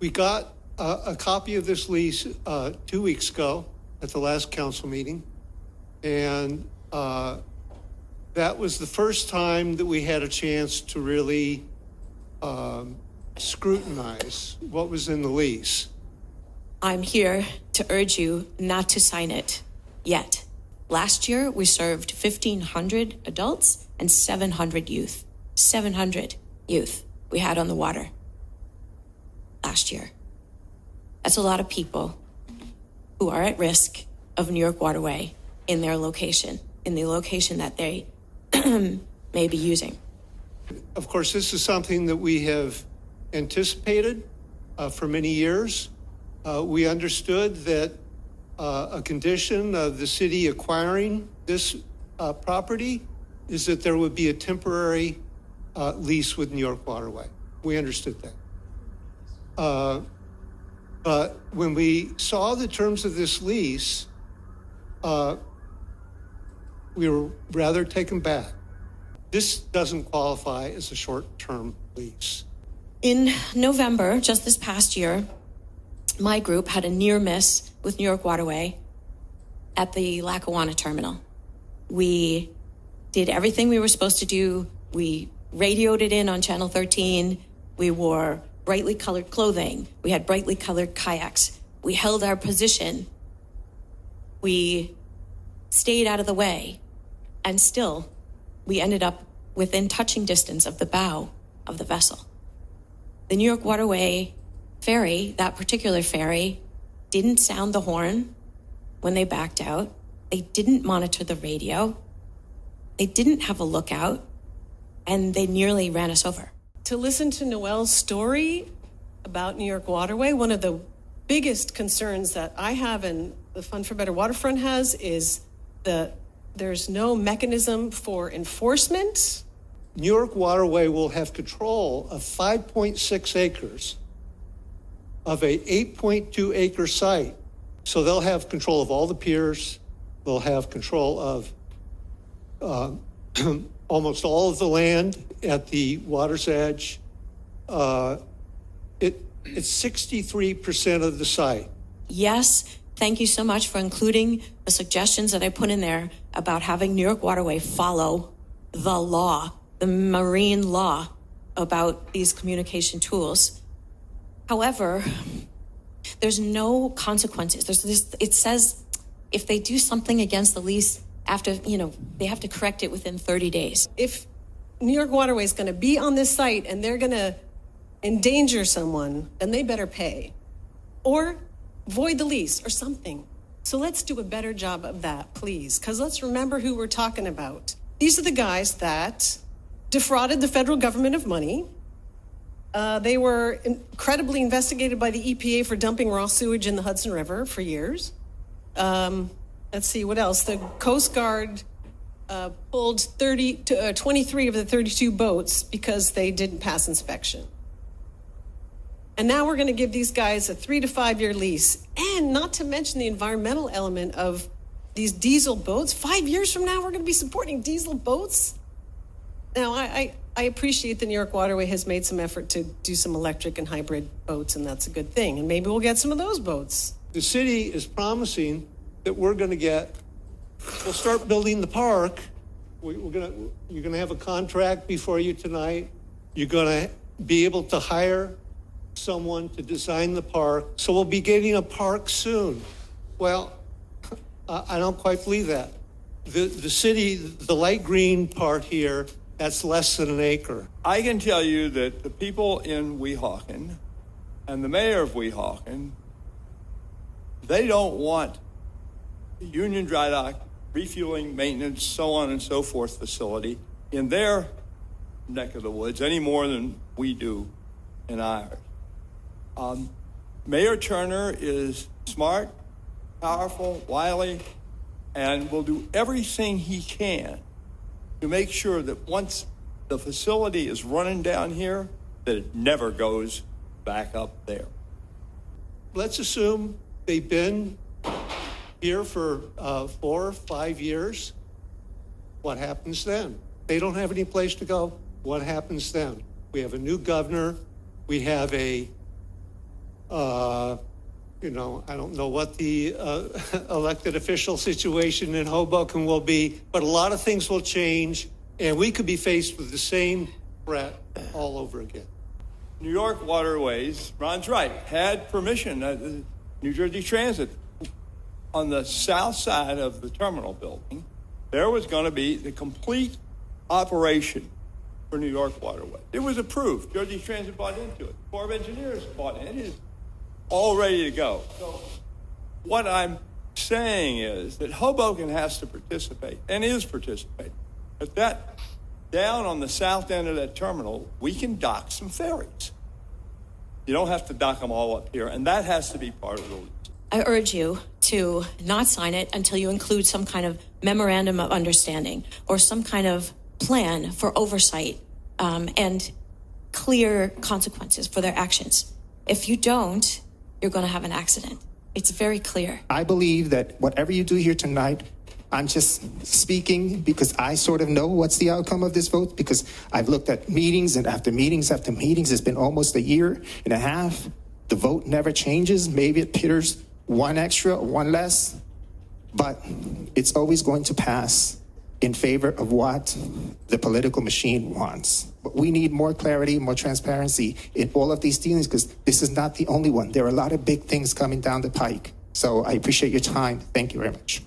We got a copy of this lease 2 weeks ago at the last council meeting, and that was the first time that we had a chance to really scrutinize what was in the lease. I'm here to urge you not to sign it yet. Last year, we served 1,500 adults and 700 youth. 700 youth we had on the water last year. That's a lot of people who are at risk of New York Waterway in their location, in the location that they may be using. Of course, this is something that we have anticipated for many years. We understood that a condition of the city acquiring this property is that there would be a temporary lease with New York Waterway. We understood that. But when we saw the terms of this lease, we were rather taken back. This doesn't qualify as a short-term lease. In November, just this past year, my group had a near miss with New York Waterway at the Lackawanna terminal. We did everything we were supposed to do. We radioed it in on Channel 13. We wore brightly colored clothing. We had brightly colored kayaks. We held our position. We stayed out of the way. And still, we ended up within touching distance of the bow of the vessel. The New York Waterway ferry, that particular ferry, didn't sound the horn when they backed out. They didn't monitor the radio. They didn't have a lookout, and they nearly ran us over. To listen to Noelle's story about New York Waterway, one of the biggest concerns that I have and the Fund for Better Waterfront has is there's no mechanism for enforcement. New York Waterway will have control of 5.6 acres of a 8.2 acre site. So they'll have control of all the piers. They'll have control of almost all of the land at the water's edge. It's 63% of the site. Yes, thank you so much for including the suggestions that I put in there about having New York Waterway follow the law, the marine law about these communication tools. However, there's no consequences. It says if they do something against the lease after, they have to correct it within 30 days. If New York Waterway is going to be on this site and they're going to endanger someone, then they better pay or void the lease or something. So let's do a better job of that, please, because let's remember who we're talking about. These are the guys that defrauded the federal government of money. They were incredibly investigated by the EPA for dumping raw sewage in the Hudson River for years. Let's see, what else? The Coast Guard pulled 23 of the 32 boats because they didn't pass inspection. And now we're going to give these guys a 3 to 5 year lease. And not to mention the environmental element of these diesel boats. 5 years from now, we're going to be supporting diesel boats. Now, I appreciate the New York Waterway has made some effort to do some electric and hybrid boats, and that's a good thing. And maybe we'll get some of those boats. The city is promising that we'll start building the park. You're going to have a contract before you tonight. You're going to be able to hire someone to design the park. So we'll be getting a park soon. Well, I don't quite believe that. The city, the light green part here, that's less than an acre. I can tell you that the people in Weehawken and the mayor of Weehawken, they don't want the Union Dry Dock, refueling, maintenance, so on and so forth facility in their neck of the woods any more than we do in ours. Mayor Turner is smart, powerful, wily, and will do everything he can to make sure that once the facility is running down here, that it never goes back up there. Let's assume they've been here for 4 or 5 years. What happens then? They don't have any place to go. What happens then? We have a new governor. We have a You know, I don't know what the elected official situation in Hoboken will be, but a lot of things will change, and we could be faced with the same threat all over again. New York Waterways, Ron's right, had permission, New Jersey Transit, on the south side of the terminal building, there was going to be the complete operation for New York Waterway. It was approved. Jersey Transit bought into it. Corps of Engineers bought in. It is all ready to go. So what I'm saying is that Hoboken has to participate and is participating. But that, down on the south end of that terminal, we can dock some ferries. You don't have to dock them all up here, and that has to be part of the lease. I urge you to not sign it until you include some kind of memorandum of understanding or some kind of plan for oversight and clear consequences for their actions. If you don't, you're going to have an accident. It's very clear. I believe that whatever you do here tonight, I'm just speaking because I sort of know what's the outcome of this vote, because I've looked at meetings and after meetings after meetings. It's been almost a year and a half. The vote never changes. Maybe it pitters one extra or one less, but it's always going to pass in favor of what the political machine wants. But we need more clarity, more transparency in all of these dealings, because this is not the only one. There are a lot of big things coming down the pike. So I appreciate your time. Thank you very much.